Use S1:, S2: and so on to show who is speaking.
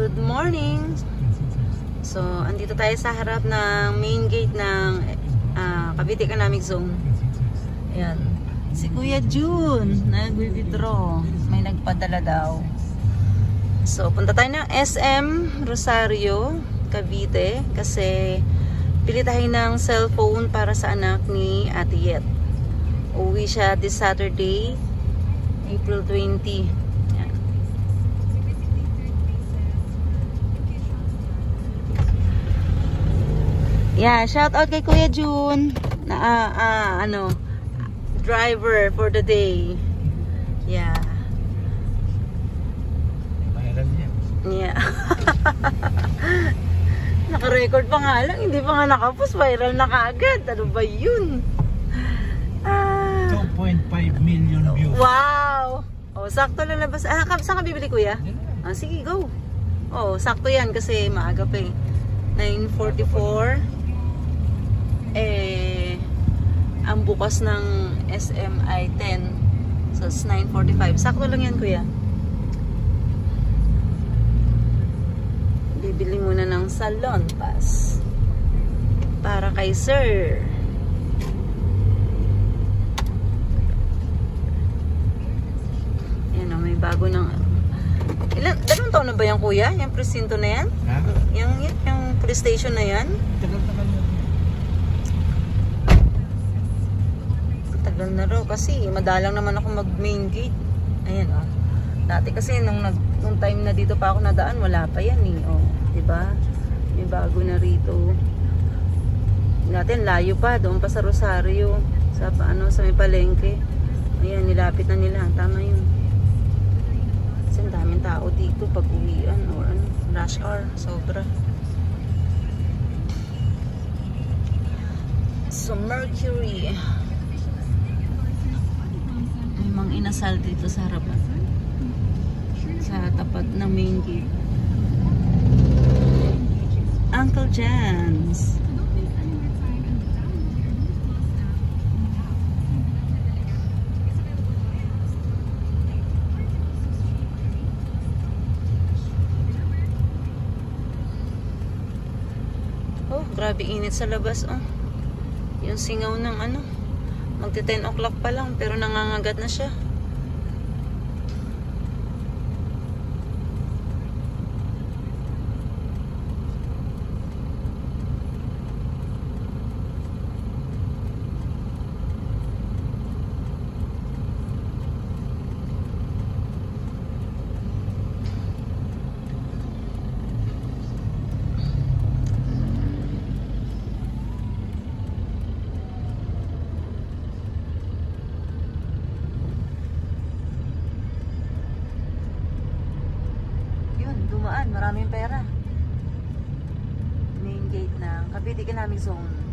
S1: Good morning! So, andito tayo sa harap ng main gate ng Cavite Economic Zone. Ayan. Si Kuya June, nag-withdraw. May nagpadala daw. So, punta tayo ng SM Rosario, Cavite. Kasi, pili tayo ng cellphone para sa anak ni Ate Yet. Uwi siya this Saturday, April 20. Yeah, shout out kay Kuya June na driver for the day. Yeah.
S2: Viral niya.
S1: Yeah. Naka-record pa nga lang, hindi pa nga nakapost, viral na kaagad. Ano ba 'yun?
S2: 2.5 million views.
S1: Wow. Oh, sakto lang labas. Saan ka bibili, Kuya? Sige, go. Oh, sakto 'yan kasi maaga pa eh. 9:44. Ang bukas ng SM ay 10. So, it's 9:45. Sakto lang yan, Kuya. Bibili muna ng salon pass para kay Sir. Yan o, may bago ng... Dalawang taon na ba yan, Kuya? Yung presinto na yan?
S2: Ha?
S1: Yung police station na yan?
S2: Tagal-tagal na.
S1: Tagal na raw kasi madalang naman ako mag main gate. Ayan oh. Dati kasi nung time na dito pa ako nadaan, wala pa yan eh. Oh, 'di ba? May bago na rito. Dati layo pa doon pa sa Rosario, sa sa may palengke. Ayan, nilapit na nila. Tama 'yun. Kasi ang daming tao dito pag uwian or rush hour, sobra. So Mercury. Mang inasal dito sa harapan sa tapat ng main gate. Uncle Jan's. Oh, grabe init sa labas oh. Yung singaw ng magti 10 o'clock pa lang pero nangangagat na siya. Maraming pera. Main gate ng Cavite Economic Zone.